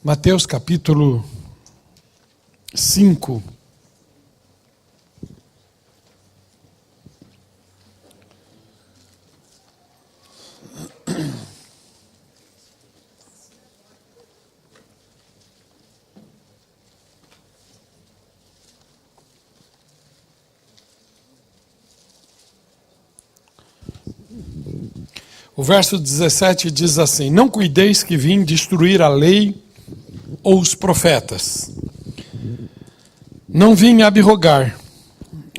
Mateus capítulo 5. O verso 17 diz assim: Não cuideis que vim destruir a lei ou os profetas. Não vim abrogar,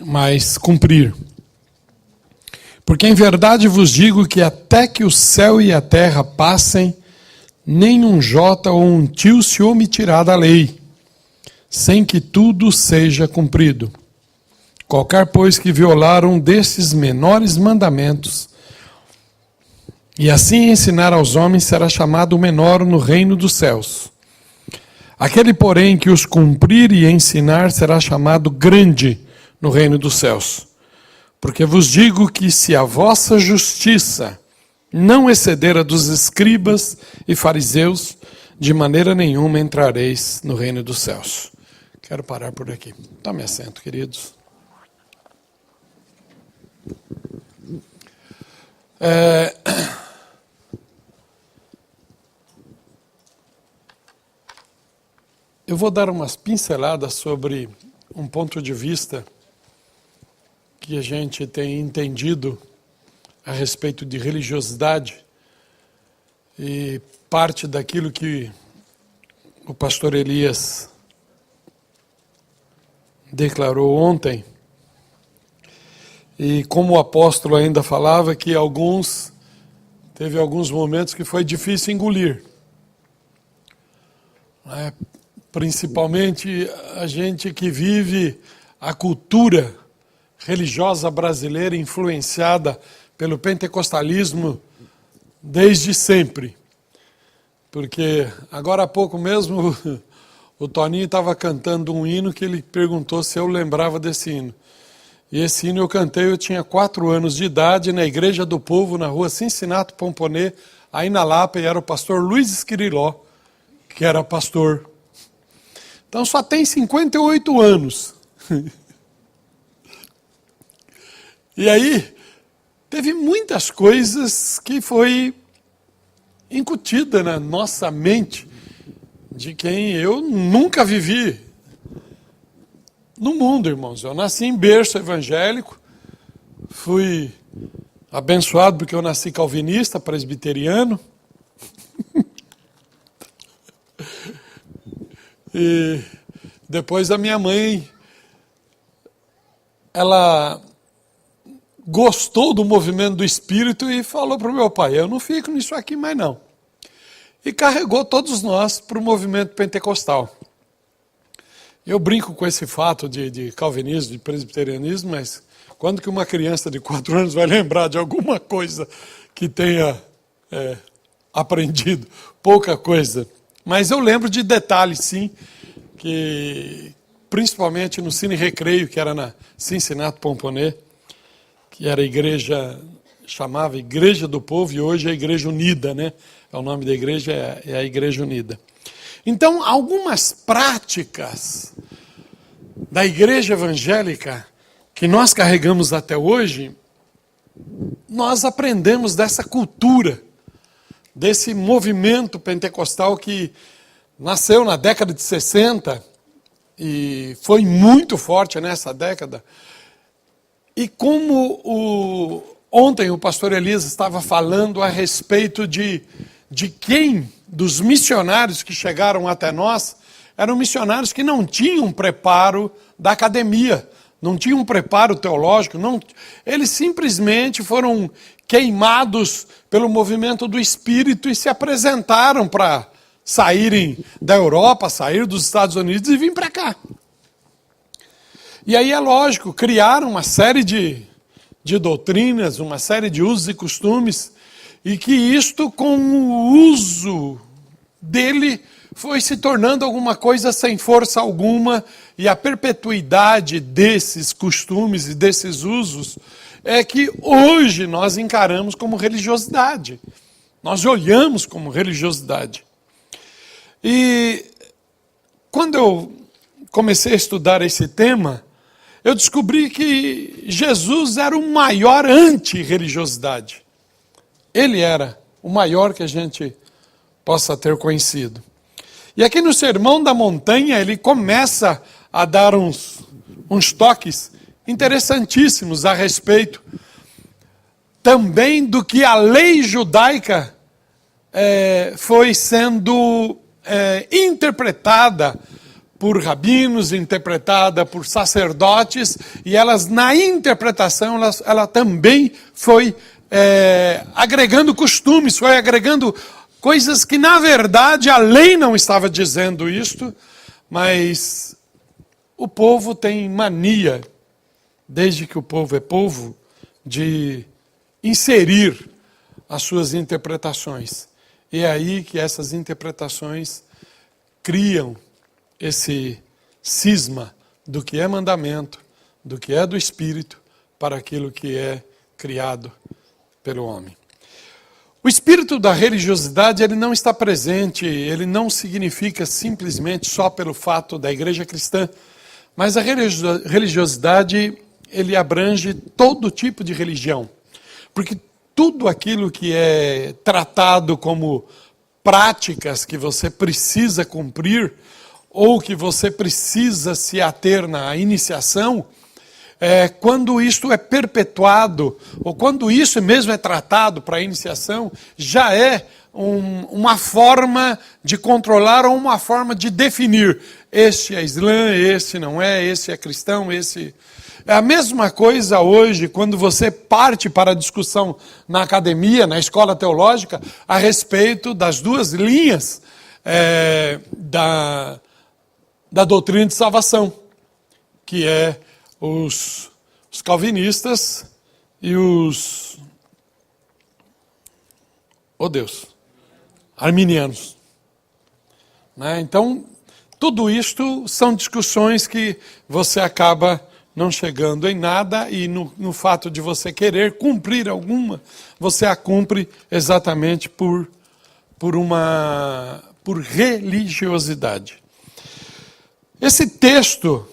mas cumprir. Porque em verdade vos digo que até que o céu e a terra passem, nem um jota ou um tio se omitirá da lei, sem que tudo seja cumprido. Qualquer, pois, que violar um desses menores mandamentos, e assim ensinar aos homens, será chamado menor no reino dos céus. Aquele, porém, que os cumprir e ensinar, será chamado grande no reino dos céus. Porque vos digo que se a vossa justiça não exceder a dos escribas e fariseus, de maneira nenhuma entrareis no reino dos céus. Quero parar por aqui. Tome assento, queridos. Eu vou dar umas pinceladas sobre um ponto de vista que a gente tem entendido a respeito de religiosidade, e parte daquilo que o pastor Elias declarou ontem, e como o apóstolo ainda falava que teve alguns momentos que foi difícil engolir. Principalmente a gente que vive a cultura religiosa brasileira influenciada pelo pentecostalismo desde sempre. Porque agora há pouco mesmo o Toninho estava cantando um hino que ele perguntou se eu lembrava desse hino. E esse hino eu cantei, eu tinha 4 anos de idade, na Igreja do Povo, na rua Cincinato Pomponê, aí na Lapa, e era o pastor Luiz Esquiriló, que era pastor. Então só tem 58 anos. E aí, teve muitas coisas que foi incutida na nossa mente, de quem eu nunca vivi no mundo, irmãos. Eu nasci em berço evangélico, fui abençoado porque eu nasci calvinista, presbiteriano. E depois a minha mãe, ela gostou do movimento do Espírito e falou para o meu pai: eu não fico nisso aqui mais não. E carregou todos nós para o movimento pentecostal. Eu brinco com esse fato de calvinismo, de presbiterianismo, mas quando que uma criança de 4 anos vai lembrar de alguma coisa que tenha aprendido? Pouca coisa. Mas eu lembro de detalhes, sim, que principalmente no Cine Recreio, que era na Cincinato Pomponê, que era a igreja, chamava Igreja do Povo, e hoje é a Igreja Unida, né? O nome da igreja é a Igreja Unida. Então, algumas práticas da igreja evangélica que nós carregamos até hoje, nós aprendemos dessa cultura, desse movimento pentecostal que nasceu na década de 60 e foi muito forte nessa década. E como ontem o pastor Elias estava falando a respeito de quem dos missionários que chegaram até nós, eram missionários que não tinham preparo da academia, não tinham preparo teológico, eles simplesmente foram queimados pelo movimento do Espírito e se apresentaram para saírem da Europa, sair dos Estados Unidos e vir para cá. E aí é lógico, criaram uma série de doutrinas, uma série de usos e costumes, e que isto, com o uso dele, foi se tornando alguma coisa sem força alguma, e a perpetuidade desses costumes e desses usos é que hoje nós encaramos como religiosidade. Nós olhamos como religiosidade. E quando eu comecei a estudar esse tema, eu descobri que Jesus era o maior anti-religiosidade. Ele era o maior que a gente possa ter conhecido. E aqui no Sermão da Montanha, ele começa a dar uns toques interessantíssimos a respeito também do que a lei judaica foi sendo interpretada por rabinos, interpretada por sacerdotes, e elas, na interpretação, ela também foi agregando costumes, foi agregando coisas que, na verdade, a lei não estava dizendo isto, mas o povo tem mania, desde que o povo é povo, de inserir as suas interpretações. E é aí que essas interpretações criam esse cisma do que é mandamento, do que é do Espírito, para aquilo que é criado pelo homem. O espírito da religiosidade, ele não está presente, ele não significa simplesmente só pelo fato da igreja cristã, mas a religiosidade, ele abrange todo tipo de religião, porque tudo aquilo que é tratado como práticas que você precisa cumprir, ou que você precisa se ater na iniciação, quando isto é perpetuado, ou quando isso mesmo é tratado para a iniciação, já é uma forma de controlar ou uma forma de definir. Este é Islã, este não é, este é cristão, esse... É a mesma coisa hoje, quando você parte para a discussão na academia, na escola teológica, a respeito das duas linhas da doutrina de salvação, que é os calvinistas e os arminianos. Né? Então, tudo isto são discussões que você acaba não chegando em nada, e no fato de você querer cumprir alguma, você a cumpre exatamente por religiosidade. Esse texto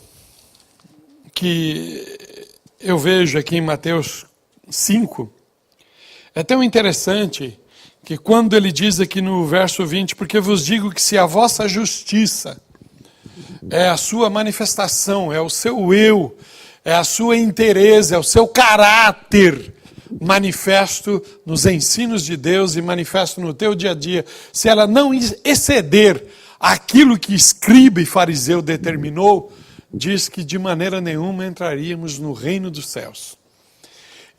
que eu vejo aqui em Mateus 5, é tão interessante que quando ele diz aqui no verso 20, porque vos digo que se a vossa justiça é a sua manifestação, é o seu eu, é a sua inteireza, é o seu caráter manifesto nos ensinos de Deus e manifesto no teu dia a dia, se ela não exceder aquilo que escriba e fariseu determinou, diz que de maneira nenhuma entraríamos no reino dos céus.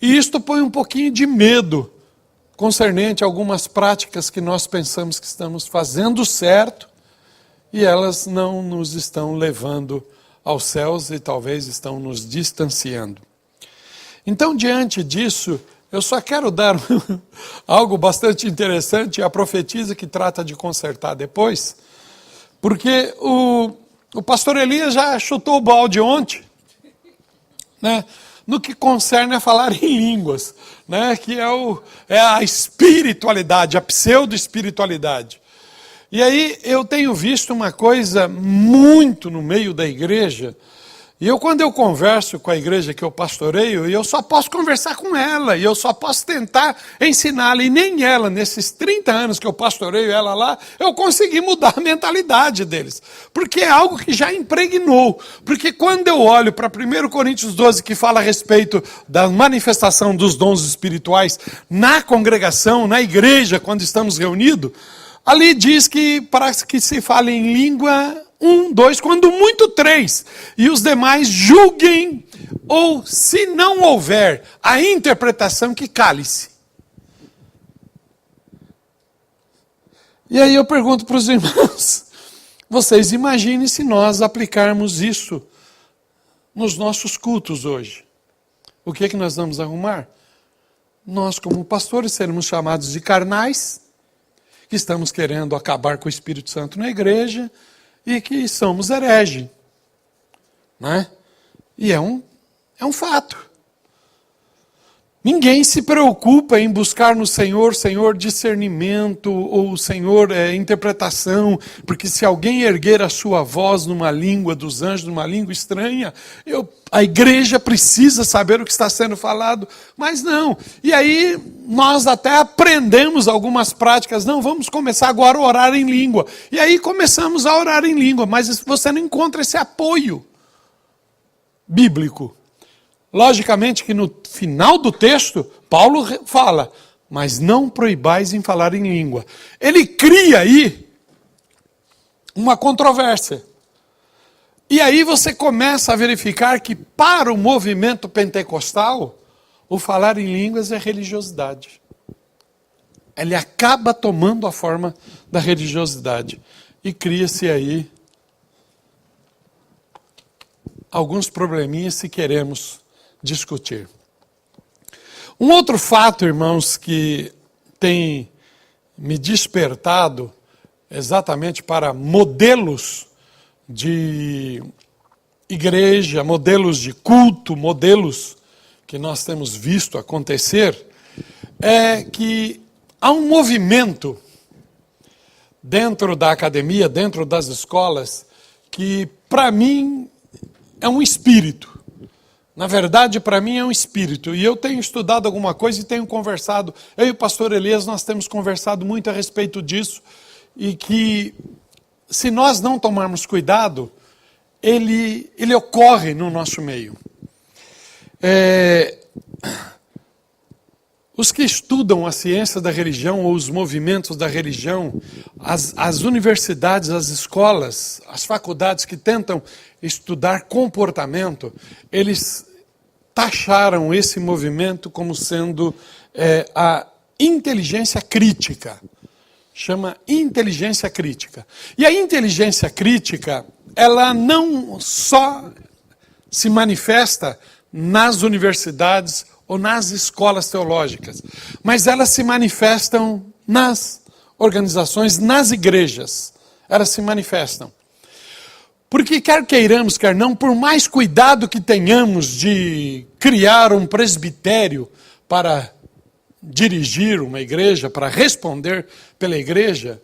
E isto põe um pouquinho de medo concernente a algumas práticas que nós pensamos que estamos fazendo certo e elas não nos estão levando aos céus e talvez estão nos distanciando. Então, diante disso, eu só quero dar algo bastante interessante, a profetisa que trata de consertar depois, porque o pastor Elias já chutou o balde ontem, né, no que concerne a falar em línguas, né, que é a espiritualidade, a pseudo-espiritualidade. E aí eu tenho visto uma coisa muito no meio da igreja, e quando eu converso com a igreja que eu pastoreio, eu só posso conversar com ela, e eu só posso tentar ensiná-la, e nem ela, nesses 30 anos que eu pastoreio ela lá, eu consegui mudar a mentalidade deles, porque é algo que já impregnou, porque quando eu olho para 1 Coríntios 12, que fala a respeito da manifestação dos dons espirituais na congregação, na igreja, quando estamos reunidos, ali diz que para que se fale em língua, 1, 2, quando muito 3, e os demais julguem, ou se não houver a interpretação, que cale-se. E aí eu pergunto para os irmãos, vocês imaginem se nós aplicarmos isso nos nossos cultos hoje. O que é que nós vamos arrumar? Nós, como pastores, seremos chamados de carnais, que estamos querendo acabar com o Espírito Santo na igreja, e que somos herege, né? E é um fato. Ninguém se preocupa em buscar no Senhor, discernimento ou Senhor, interpretação, porque se alguém erguer a sua voz numa língua dos anjos, numa língua estranha, a igreja precisa saber o que está sendo falado, mas não. E aí nós até aprendemos algumas práticas, não, vamos começar agora a orar em língua. E aí começamos a orar em língua, mas você não encontra esse apoio bíblico. Logicamente que no final do texto, Paulo fala, mas não proibais em falar em língua. Ele cria aí uma controvérsia. E aí você começa a verificar que para o movimento pentecostal, o falar em línguas é religiosidade. Ele acaba tomando a forma da religiosidade. E cria-se aí alguns probleminhas se queremos discutir. Um outro fato, irmãos, que tem me despertado exatamente para modelos de igreja, modelos de culto, modelos que nós temos visto acontecer, é que há um movimento dentro da academia, dentro das escolas, que para mim é um espírito. Na verdade, para mim é um espírito. E eu tenho estudado alguma coisa e tenho conversado. Eu e o pastor Elias, nós temos conversado muito a respeito disso. E que, se nós não tomarmos cuidado, ele ocorre no nosso meio. Os que estudam a ciência da religião ou os movimentos da religião, as universidades, as escolas, as faculdades que tentam estudar comportamento, eles taxaram esse movimento como sendo a inteligência crítica. Chama inteligência crítica. E a inteligência crítica, ela não só se manifesta nas universidades ou nas escolas teológicas, mas elas se manifestam nas organizações, nas igrejas. Elas se manifestam. Porque quer queiramos, quer não, por mais cuidado que tenhamos de criar um presbitério para dirigir uma igreja, para responder pela igreja,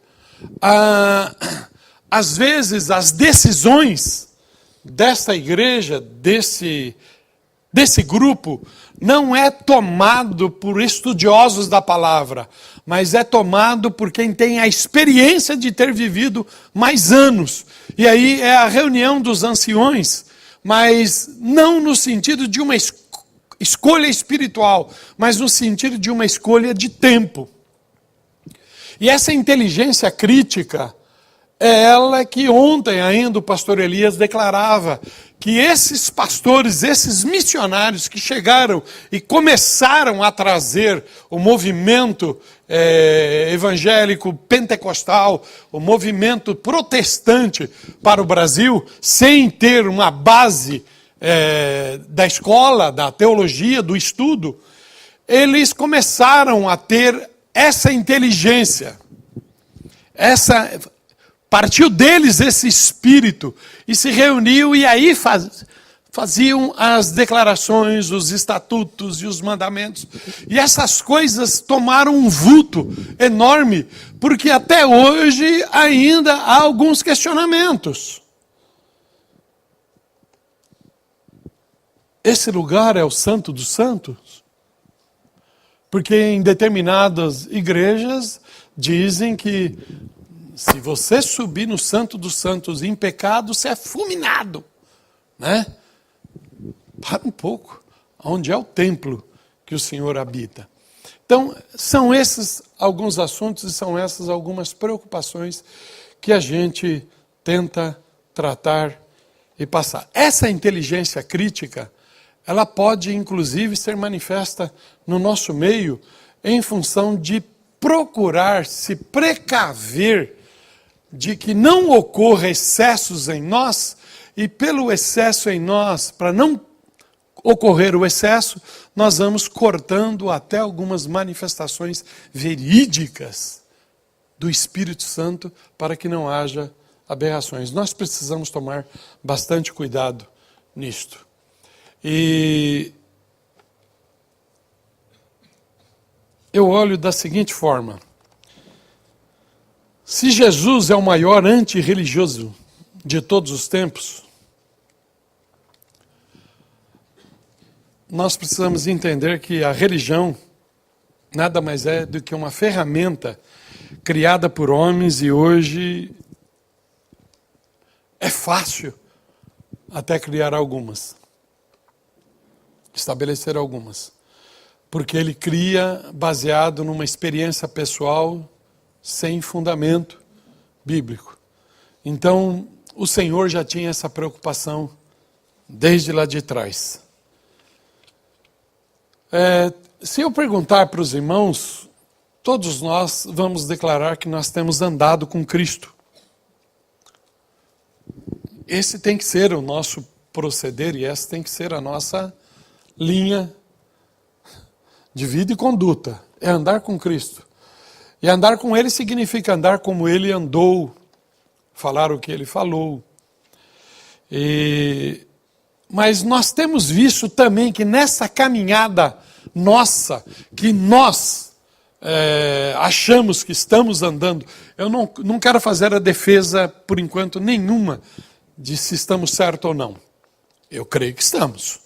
às vezes as decisões desta igreja, desse grupo, não é tomado por estudiosos da palavra, mas é tomado por quem tem a experiência de ter vivido mais anos. E aí é a reunião dos anciões, mas não no sentido de uma escolha espiritual, mas no sentido de uma escolha de tempo. E essa inteligência crítica é ela que ontem ainda o pastor Elias declarava que esses pastores, esses missionários que chegaram e começaram a trazer o movimento evangélico pentecostal, o movimento protestante para o Brasil, sem ter uma base da escola, da teologia, do estudo, eles começaram a ter essa inteligência, partiu deles esse espírito e se reuniu e aí faziam as declarações, os estatutos e os mandamentos. E essas coisas tomaram um vulto enorme, porque até hoje ainda há alguns questionamentos. Esse lugar é o Santo dos Santos? Porque em determinadas igrejas dizem que se você subir no Santo dos Santos em pecado, você é fulminado, né? Para um pouco, onde é o templo que o Senhor habita. Então, são esses alguns assuntos e são essas algumas preocupações que a gente tenta tratar e passar. Essa inteligência crítica, ela pode inclusive ser manifesta no nosso meio em função de procurar se precaver de que não ocorra excessos em nós, e pelo excesso em nós, para não ocorrer o excesso, nós vamos cortando até algumas manifestações verídicas do Espírito Santo para que não haja aberrações. Nós precisamos tomar bastante cuidado nisto. E eu olho da seguinte forma. Se Jesus é o maior antirreligioso de todos os tempos, nós precisamos entender que a religião nada mais é do que uma ferramenta criada por homens e hoje é fácil até criar algumas, estabelecer algumas, porque ele cria baseado numa experiência pessoal sem fundamento bíblico. Então, o Senhor já tinha essa preocupação desde lá de trás. Se eu perguntar para os irmãos, todos nós vamos declarar que nós temos andado com Cristo. Esse tem que ser o nosso proceder e essa tem que ser a nossa linha de vida e conduta. É andar com Cristo. E andar com Ele significa andar como Ele andou, falar o que Ele falou. Mas nós temos visto também que nessa caminhada nossa, que nós achamos que estamos andando, eu não quero fazer a defesa, por enquanto, nenhuma de se estamos certo ou não. Eu creio que estamos.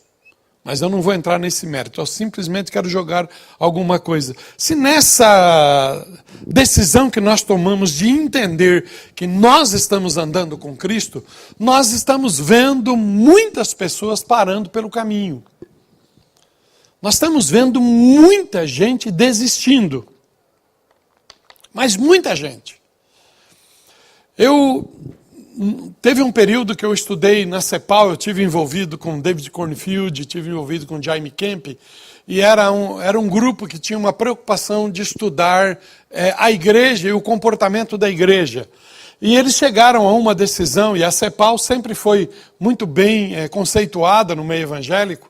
Mas eu não vou entrar nesse mérito, eu simplesmente quero jogar alguma coisa. Se nessa decisão que nós tomamos de entender que nós estamos andando com Cristo, nós estamos vendo muitas pessoas parando pelo caminho. Nós estamos vendo muita gente desistindo. Mas muita gente. Teve um período que eu estudei na CEPAL, eu tive envolvido com David Cornfield, tive envolvido com Jaime Kemp, e era um grupo que tinha uma preocupação de estudar a igreja e o comportamento da igreja. E eles chegaram a uma decisão, e a CEPAL sempre foi muito bem conceituada no meio evangélico,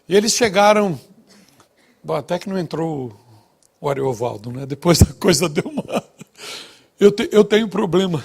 e eles chegaram, bom, até que não entrou o Ariovaldo, né? Depois a coisa deu uma... Eu tenho problema.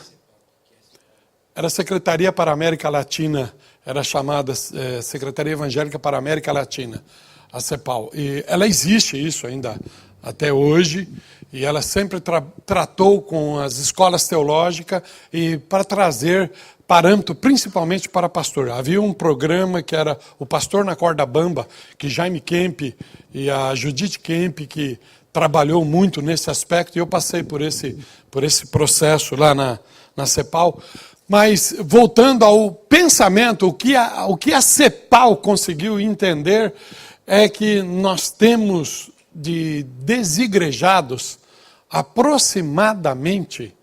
Era Secretaria para a América Latina, era chamada Secretaria Evangélica para a América Latina, a CEPAL. E ela existe isso ainda até hoje, e ela sempre tratou com as escolas teológicas e para trazer parâmetro, principalmente para pastor. Havia um programa que era o Pastor na Corda Bamba, que Jaime Kemp e a Judith Kemp, que trabalhou muito nesse aspecto, e eu passei por esse processo lá na CEPAL. Mas, voltando ao pensamento, o que a CEPAL conseguiu entender é que nós temos de desigrejados aproximadamente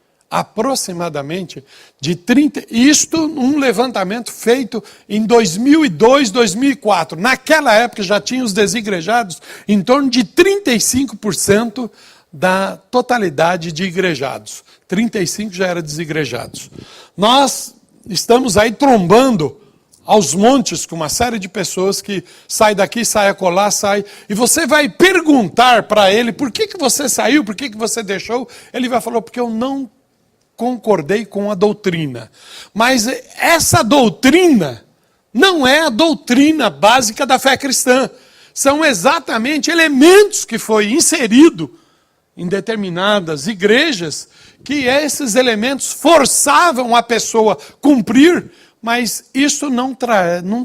de 30, isto num levantamento feito em 2002, 2004. Naquela época já tinha os desigrejados em torno de 35% da totalidade de igrejados. 35 já eram desigrejados. Nós estamos aí trombando aos montes com uma série de pessoas que sai daqui, sai acolá, sai. E você vai perguntar para ele, por que você saiu, por que você deixou? Ele vai falar, porque eu não concordei com a doutrina. Mas essa doutrina não é a doutrina básica da fé cristã. São exatamente elementos que foi inserido em determinadas igrejas, que esses elementos forçavam a pessoa a cumprir, mas isso não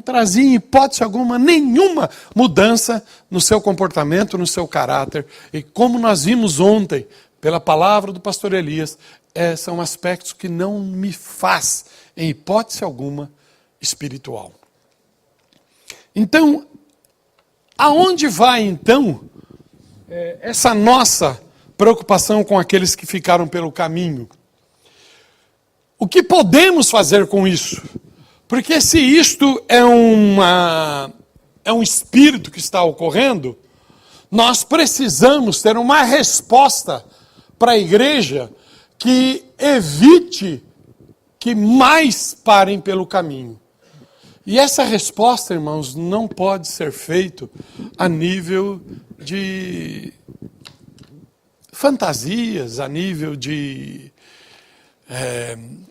trazia em hipótese alguma nenhuma mudança no seu comportamento, no seu caráter. E como nós vimos ontem, pela palavra do pastor Elias, são aspectos que não me faz, em hipótese alguma, espiritual. Então, aonde vai então essa nossa preocupação com aqueles que ficaram pelo caminho? O que podemos fazer com isso? Porque se isto é um espírito que está ocorrendo, nós precisamos ter uma resposta para a igreja que evite que mais parem pelo caminho. E essa resposta, irmãos, não pode ser feita a nível de fantasias, a nível de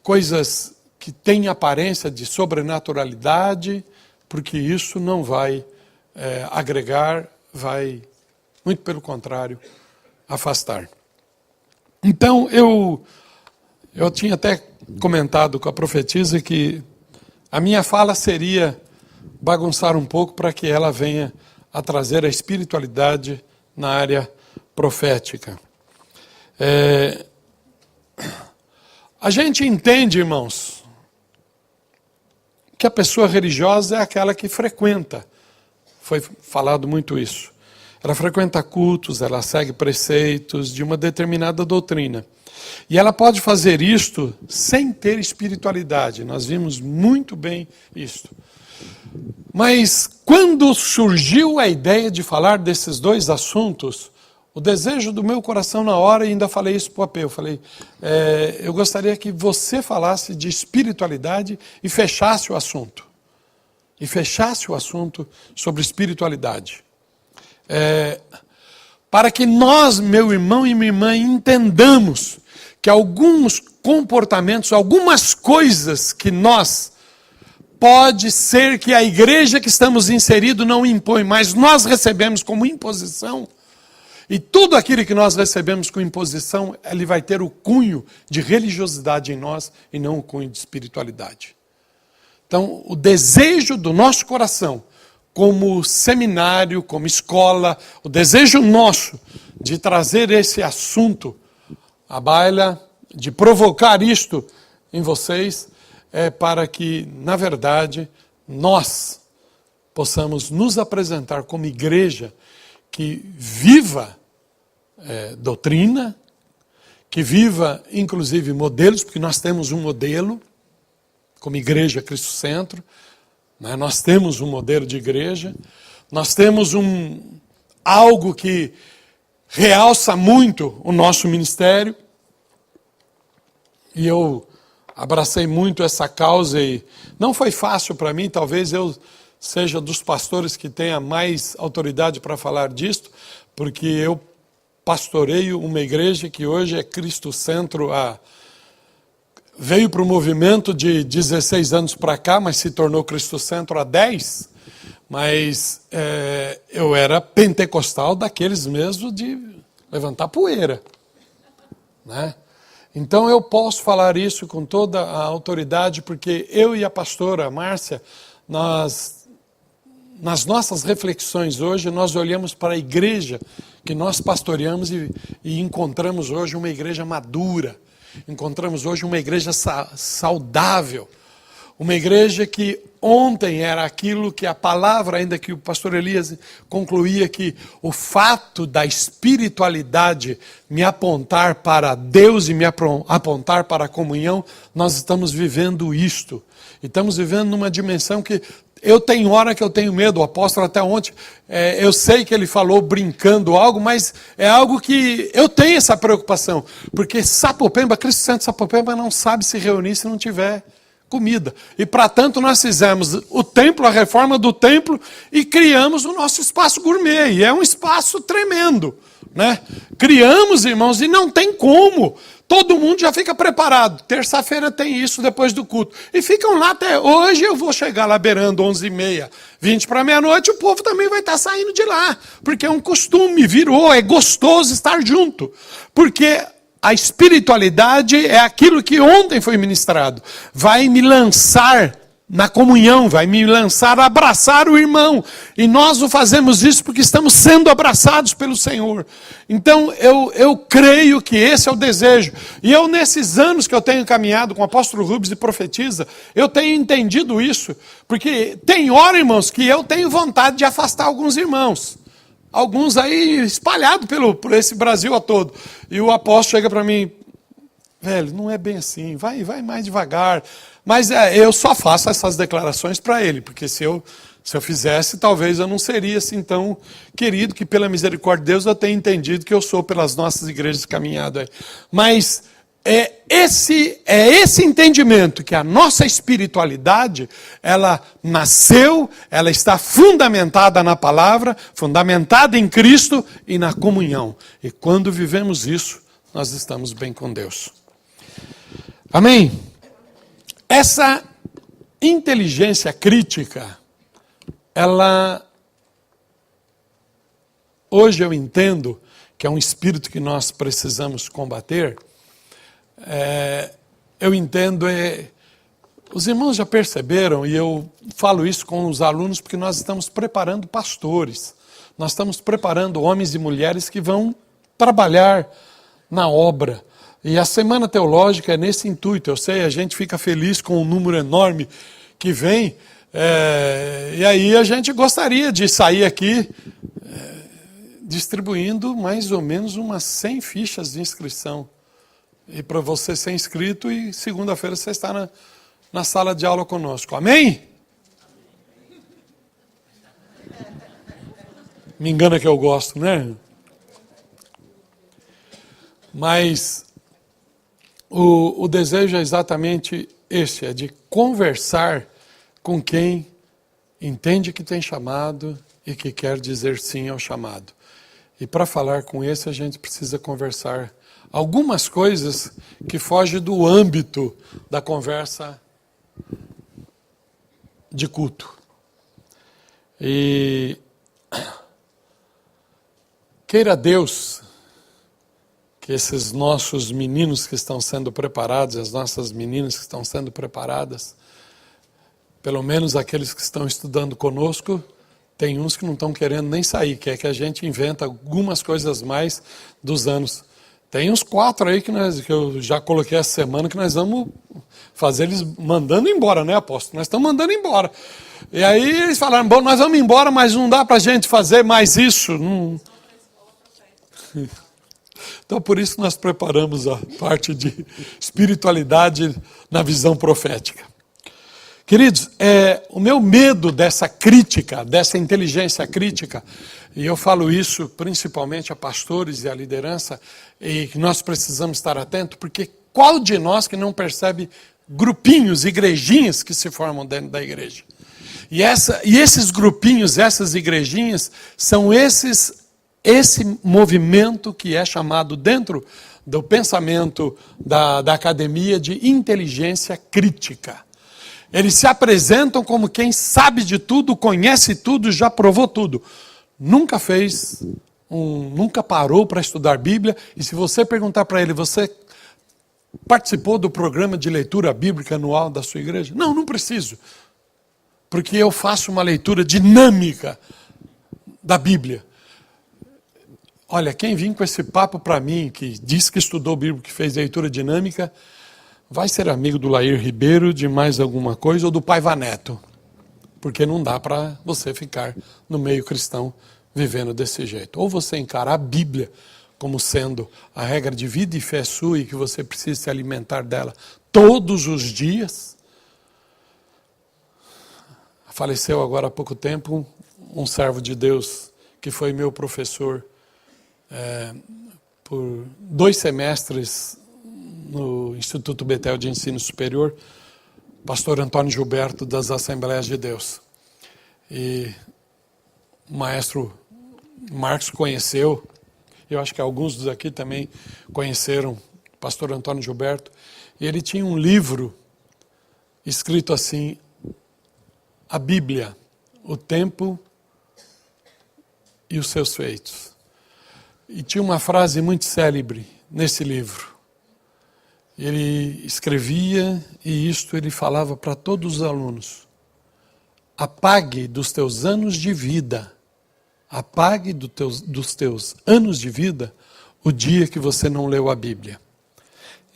coisas que têm aparência de sobrenaturalidade, porque isso não vai agregar, vai, muito pelo contrário, afastar. Então, eu tinha até comentado com a profetisa que a minha fala seria bagunçar um pouco para que ela venha a trazer a espiritualidade na área profética. A gente entende, irmãos, que a pessoa religiosa é aquela que frequenta. Foi falado muito isso. Ela frequenta cultos, ela segue preceitos de uma determinada doutrina. E ela pode fazer isto sem ter espiritualidade. Nós vimos muito bem isto. Mas quando surgiu a ideia de falar desses dois assuntos, o desejo do meu coração na hora, e ainda falei isso para o AP, eu falei, eu gostaria que você falasse de espiritualidade e fechasse o assunto. E fechasse o assunto sobre espiritualidade. Para que nós, meu irmão e minha irmã, entendamos que alguns comportamentos, algumas coisas que nós, pode ser que a igreja que estamos inseridos não impõe, mas nós recebemos como imposição, e tudo aquilo que nós recebemos com imposição, ele vai ter o cunho de religiosidade em nós e não o cunho de espiritualidade. Então, o desejo do nosso coração, como seminário, como escola, o desejo nosso de trazer esse assunto à baila, de provocar isto em vocês, é para que, na verdade, nós possamos nos apresentar como igreja que viva doutrina, que viva, inclusive, modelos, porque nós temos um modelo, como igreja Cristo Centro, né? Nós temos um modelo de igreja, nós temos algo que realça muito o nosso ministério, e eu abracei muito essa causa e não foi fácil para mim, talvez eu seja dos pastores que tenha mais autoridade para falar disto, porque eu pastoreio uma igreja que hoje é Cristo Centro, veio para o movimento de 16 anos para cá, mas se tornou Cristo Centro há 10, mas eu era pentecostal daqueles mesmo de levantar poeira, né? Então eu posso falar isso com toda a autoridade, porque eu e a pastora Márcia, nas nossas reflexões hoje, nós olhamos para a igreja que nós pastoreamos e encontramos hoje uma igreja madura, encontramos hoje uma igreja saudável, uma igreja que ontem era aquilo que a palavra, ainda que o pastor Elias concluía que o fato da espiritualidade me apontar para Deus e me apontar para a comunhão, nós estamos vivendo isto. E estamos vivendo numa dimensão que eu tenho hora que eu tenho medo, o apóstolo até ontem, eu sei que ele falou brincando algo, mas é algo que eu tenho essa preocupação, porque Sapopemba, Cristo Santo Sapopemba não sabe se reunir se não tiver comida. E para tanto nós fizemos o templo, a reforma do templo, e criamos o nosso espaço gourmet, e é um espaço tremendo, né? Criamos, irmãos, e não tem como. Todo mundo já fica preparado. Terça-feira tem isso depois do culto. E ficam lá até hoje. Eu vou chegar lá beirando 11h30, 20 para meia-noite. O povo também vai estar saindo de lá. Porque é um costume, virou, é gostoso estar junto. Porque a espiritualidade é aquilo que ontem foi ministrado. Vai me lançar na comunhão, vai me lançar a abraçar o irmão. E nós o fazemos isso porque estamos sendo abraçados pelo Senhor. Então, eu creio que esse é o desejo. E eu, nesses anos que eu tenho caminhado com o apóstolo Rubens e profetiza, eu tenho entendido isso. Porque tem hora, irmãos, que eu tenho vontade de afastar alguns irmãos. Alguns aí espalhados por esse Brasil todo. E o apóstolo chega para mim, velho, não é bem assim, vai mais devagar. Mas eu só faço essas declarações para ele, porque se eu fizesse, talvez eu não seria assim tão querido, que pela misericórdia de Deus eu tenho entendido que eu sou pelas nossas igrejas caminhado aí. Mas é esse entendimento que a nossa espiritualidade, ela nasceu, ela está fundamentada na palavra, fundamentada em Cristo e na comunhão. E quando vivemos isso, nós estamos bem com Deus. Amém? Essa inteligência crítica, ela, hoje eu entendo que é um espírito que nós precisamos combater, eu entendo, os irmãos já perceberam, e eu falo isso com os alunos, porque nós estamos preparando pastores, nós estamos preparando homens e mulheres que vão trabalhar na obra. E a Semana Teológica é nesse intuito. Eu sei, a gente fica feliz com o número enorme que vem, e aí a gente gostaria de sair aqui distribuindo mais ou menos umas 100 fichas de inscrição. E para você ser inscrito, e segunda-feira você está na sala de aula conosco. Amém? Me engana que eu gosto, né? Mas o desejo é exatamente esse, é de conversar com quem entende que tem chamado e que quer dizer sim ao chamado. E para falar com esse, a gente precisa conversar algumas coisas que fogem do âmbito da conversa de culto. E queira Deus que esses nossos meninos que estão sendo preparados, as nossas meninas que estão sendo preparadas, pelo menos aqueles que estão estudando conosco, tem uns que não estão querendo nem sair, que é que a gente inventa algumas coisas mais dos anos. Tem uns 4 aí que eu já coloquei essa semana, que nós vamos fazer eles mandando embora, né, apóstolo? Nós estamos mandando embora. E aí eles falaram, bom, nós vamos embora, mas não dá para a gente fazer mais isso. Não. Então, por isso nós preparamos a parte de espiritualidade na visão profética. Queridos, o meu medo dessa crítica, dessa inteligência crítica, e eu falo isso principalmente a pastores e a liderança, e que nós precisamos estar atentos, porque qual de nós que não percebe grupinhos, igrejinhas que se formam dentro da igreja? E esses grupinhos, essas igrejinhas, são esse movimento que é chamado dentro do pensamento da academia de inteligência crítica. Eles se apresentam como quem sabe de tudo, conhece tudo, já provou tudo. Nunca parou para estudar Bíblia, e se você perguntar para ele, você participou do programa de leitura bíblica anual da sua igreja? Não, não preciso, porque eu faço uma leitura dinâmica da Bíblia. Olha, quem vem com esse papo para mim, que diz que estudou Bíblia, que fez leitura dinâmica, vai ser amigo do Lair Ribeiro, de mais alguma coisa, ou do Paiva Neto. Porque não dá para você ficar no meio cristão vivendo desse jeito. Ou você encarar a Bíblia como sendo a regra de vida e fé sua, e que você precisa se alimentar dela todos os dias. Faleceu agora há pouco tempo um servo de Deus que foi meu professor por 2 semestres no Instituto Betel de Ensino Superior, pastor Antônio Gilberto, das Assembleias de Deus. E o maestro Marcos conheceu, eu acho que alguns dos aqui também conheceram o pastor Antônio Gilberto, e ele tinha um livro escrito assim, a Bíblia, o tempo e os seus feitos. E tinha uma frase muito célebre nesse livro. Ele escrevia, e isto ele falava para todos os alunos: apague dos teus anos de vida, apague dos teus anos de vida o dia que você não leu a Bíblia.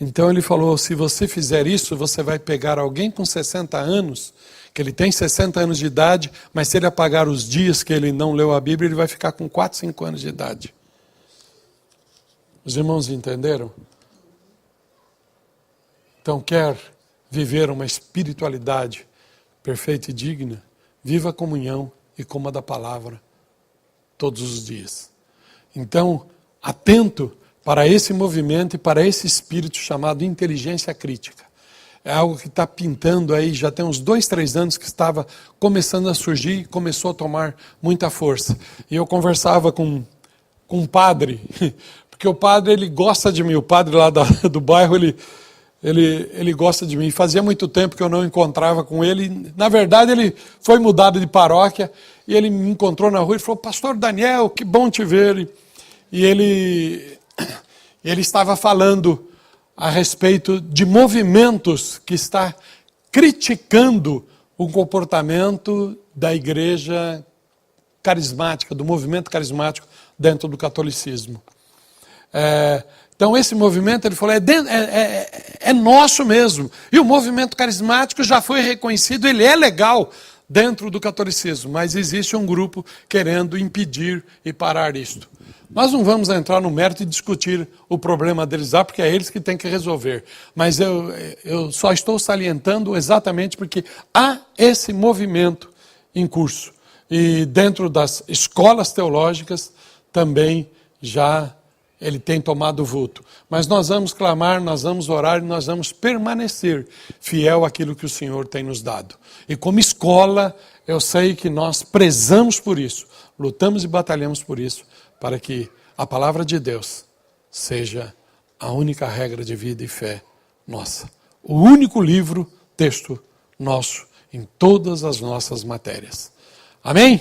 Então ele falou, se você fizer isso, você vai pegar alguém com 60 anos, que ele tem 60 anos de idade, mas se ele apagar os dias que ele não leu a Bíblia, ele vai ficar com 4, 5 anos de idade. Os irmãos entenderam? Então, quer viver uma espiritualidade perfeita e digna, viva a comunhão e coma da palavra todos os dias. Então, atento para esse movimento e para esse espírito chamado inteligência crítica. É algo que está pintando aí, já tem uns 2, 3 anos que estava começando a surgir e começou a tomar muita força. E eu conversava com um padre, porque o padre ele gosta de mim, o padre lá do bairro, ele gosta de mim. Fazia muito tempo que eu não encontrava com ele. Na verdade, ele foi mudado de paróquia e ele me encontrou na rua e falou, pastor Daniel, que bom te ver. e ele estava falando a respeito de movimentos que está criticando o comportamento da igreja carismática, do movimento carismático dentro do catolicismo. Então esse movimento, ele falou, é nosso mesmo. E o movimento carismático já foi reconhecido, ele é legal dentro do catolicismo, mas existe um grupo querendo impedir e parar isto. Nós não vamos entrar no mérito e discutir o problema deles lá, porque é eles que têm que resolver. Mas eu só estou salientando exatamente porque há esse movimento em curso. E dentro das escolas teológicas também já ele tem tomado vulto. Mas nós vamos clamar, nós vamos orar e nós vamos permanecer fiel àquilo que o Senhor tem nos dado. E como escola, eu sei que nós prezamos por isso, lutamos e batalhamos por isso, para que a palavra de Deus seja a única regra de vida e fé nossa. O único livro, texto nosso, em todas as nossas matérias. Amém?